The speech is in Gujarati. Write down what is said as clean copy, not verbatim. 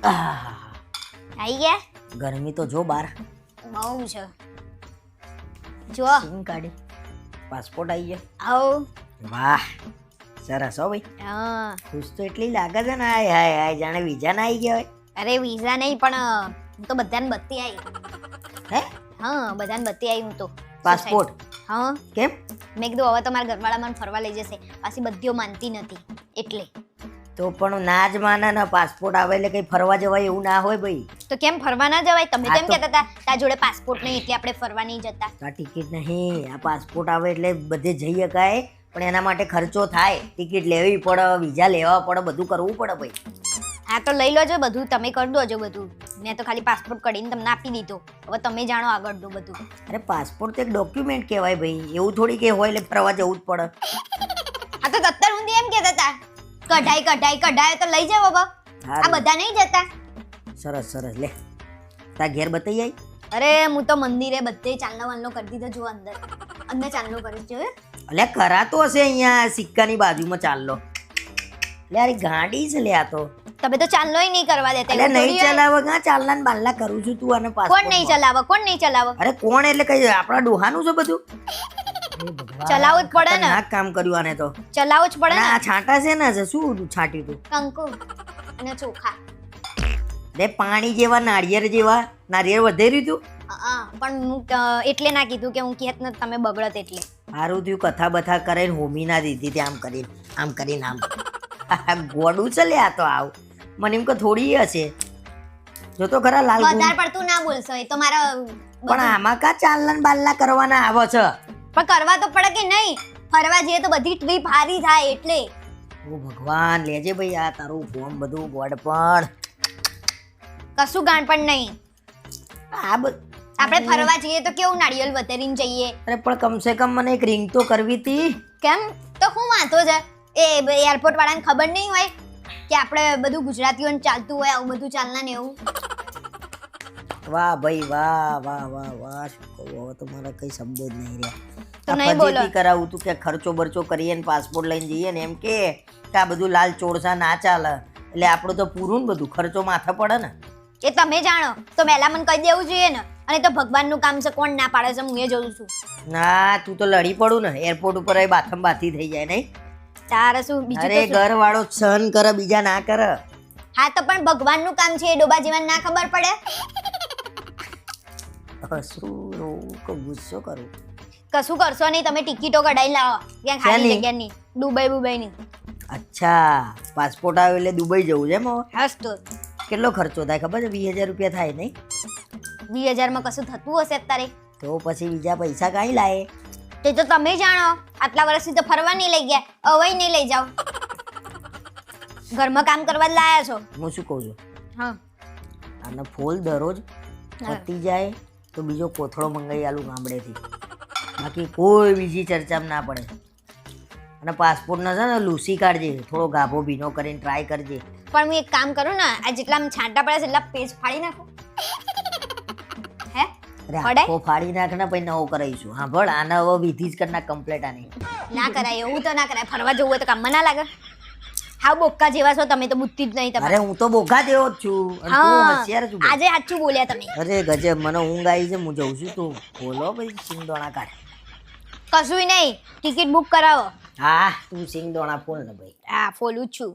આવી ગયા? ગરમી તો જો બાર બહુ છે. જો સિમ કાઢી પાસપોર્ટ આવી ગયો. આવ. વાહ સરસ હો ભાઈ. હા. ખુશ તો એટલી લાગે છે ને. હાય હાય હાય જાણે વિઝા ના આવી ગયા હોય. અરે વિઝા નહીં પણ હું તો બધાને બત્તી આવી. હે? હા બધાને બત્તી આવી હું તો. પાસપોર્ટ? હા. કેમ? મેં કીધું હવે તમારા ઘરવાળા મને ફરવા લઈ જશે. પાછી બધીઓ માનતી નથી એટલે. તો પણ ના જ માને ને. પાસપોર્ટ આવે એટલે કઈ ફરવા જવાય એવું ના હોય ભાઈ. તો કેમ ફરવા ના જવાય? તમે હા કેમ તો- કહેતા હતા તારા જોડે પાસપોર્ટ નહીં એટલે આપણે ફરવા નહીં જતા. આ ટિકિટ નહીં. આ પાસપોર્ટ આવે એટલે બધે જઈ શકાય પણ એના માટે ખર્ચો થાય. ટિકિટ લેવી પડે, વિઝા લેવા પડે, બધું કરવું પડે ભાઈ. હા તો લઈ લોજો બધું, તમે કરી દોજો બધું. મેં તો ખાલી પાસપોર્ટ કાઢીને તમને આપી દીધો. હવે તમે જાણો આગળનું બધું. અરે પાસપોર્ટ તો એક ડોક્યુમેન્ટ કહેવાય ભાઈ. એવું થોડી કે હોય એટલે ફરવા જવું જ પડે. આ તો તત્તર ઊંધી એમ કહેતા હતા કઢાય તો લઈ જાવ બાબા. આ હારું. બધા નહીં જતા. સરસ સરસ લે. તાર ઘેર બતાઈ આવી? અરે હું તો મંદિરે બધે ચાલનો વાલનો કરી દીધો. જો અંદર ચાલનો કરે છે. અલ્યા કરાતો હશે અહીંયા સિક્કાની બાજુમાં ચાલલો. લે અરે ગાડી છે લે આ તો. તમે તો ચાલનોય નહીં કરવા દેતા. અલ્યા એવું નહીં થોડી હોય. ચલાવે કાં ચાલના ને બાલના કરું છું તું અને કોણ નહીં ચલાવે? કોણ નહીં ચલાવે? અરે કોણ એટલે કઈ આપણા ડોહાનું છે બધું. ચલાવવું જ પડે ને. ખતરનાક કામ કર્યું આને તો. ચલાવવું જ પડે અને ને. આ છાંટા છે ને શું છાંટ્યું તું? કંકુ અને ચોખા. લે પાણી જેવા નાળિયેર જેવા. નાળિયેર વધેર્યું તું. પણ હું એટલે ના કીધું કે હું કહેત ને તમે બગડત એટલે. સારું થયું કથા બથા કરીને હોમી ના દીધી તે આમ કરીને આમ ગોડું છે લે આ તો આવ. મને એમ કે થોડી હશે. જો તો ખરા લાલ ગુમ. વધારે પડતું ના બોલશો. એ તો મારા પણ આમાં કા ચાલન બાલના કરવાના આવે છે. પણ કરવા તો પડે કે નહીં? ફરવા જઈએ તો બધી ટ્રીપ હારી થાય એટલે. ઓ ભગવાન લેજે ભાઈ આ તારું ફોર્મ બધું ગોડ પણ કશું ગાણ પણ નહીં. આ આપણે ફરવા જઈએ તો કેવું નાળિયેર વધેરીને જઈએ. અરે પણ કમસે કમ મને એક રિંગ તો કરવી હતી. કેમ? તો શું વાંધો છે? એ એરપોર્ટ વાળાને ખબર નહીં હોય કે આપણે બધું ગુજરાતીઓને ચાલતું હોય આવું બધું ચાલના ને એવું. વાહ ભાઈ વાહ વાહ વાહ વાહ શું કહું હવે તો મારા કઈ શબ્દો જ નહીં તો નહીં રહ્યા. બોલો. ફજીતી કરાવું તું કે ખર્ચો બરચો કરીએ ને પાસપોર્ટ લઈને જઈએ ને એમ કે આ બધું લાલ ચોરસા ના ચાલે. એટલે આપણું તો પૂરું ને બધું ખર્ચો માથે પડે ને. એ તમે જાણો તો પહેલા મને કહી દેવું જોઈએ ને. અને તો ભગવાનનું કામ છે, કોણ ના પાડે છે? હું એ જોઉં છું. ના તું તો લડી પડું ને. એરપોર્ટ ઉપર એ બાથમ બાથી થઈ જાય નહીં. તારે શું બીજું અરે તો શું? ઘર વાળો સહન કરે બીજા ના કરે. હા તો પણ ભગવાનનું કામ છે. એ ડોબા જીવન ના ખબર પડે? શું રોવું કે ગુસ્સો કરું? કશું કરશો નહીં. તમે ટિકિટો કઢાઈ લાવો ક્યાં ખાલી શેની? જગ્યાની. દુબઈની. અચ્છા પાસપોર્ટ આવે એટલે દુબઈ જવું છે એમ હવે? હસ તો કેટલો ખર્ચો થાય ખબર છે? 20,000 રૂપિયા થાય નહીં? 20,000 માં કશું થતું હશે અત્યારે? તો પછી બીજા પૈસા કાંઈ લાય? તે તો તમે જાણો. આટલા વર્ષથી તો ફરવા નહીં લઈ ગયા, હવે નહીં લઈ જાઓ. ઘરમાં કામ કરવા જ લાયા છો. હું શું કહું છું હા આને ફોલ દરરોજ પતી જાય તો બીજો કોથળો મંગાવી આલું ગામડેથી. બાકી કોઈ બીજી ચર્ચામાં ના પડે. અને પાસપોર્ટનો છે ને લૂસી કાઢજે. થોડો ગાભો ભીનો કરીને ટ્રાય કરજે. પણ હું એક કામ કરું ને, આ જેટલા આમ છાંટા પડે છે એટલા પેજ ફાડી નાખું. હે અરે પડે? આખો ફાડી નાખ ને પછી નવો કરાવીશું. હા ભળ આને હવે વિધિ જ કરી નાખ કમ્પ્લેટ આની. ના કરાય એવું તો ના કરાય. ફરવા જવું હોય તો કામમાં ના લાગે. હા બોક્કા જેવા છો તમે તો, બુદ્ધિ જ નહીં અરે તમારે. હું તો બોગા જેવો જ છું અને તું હોશિયાર છું ભાઈ. આજે સાચું બોલ્યા તમે. અરે ગજબ મને ઊંઘ આવી છે. હું જઉં છું. તું બોલો ભાઈ સિંગદોણા કાઢ. કશું નહીં. ટિકિટ બુક કરાવો. હા તું સિંગદોણા ફોલ ને ભાઈ. હા ફોલું જ છું.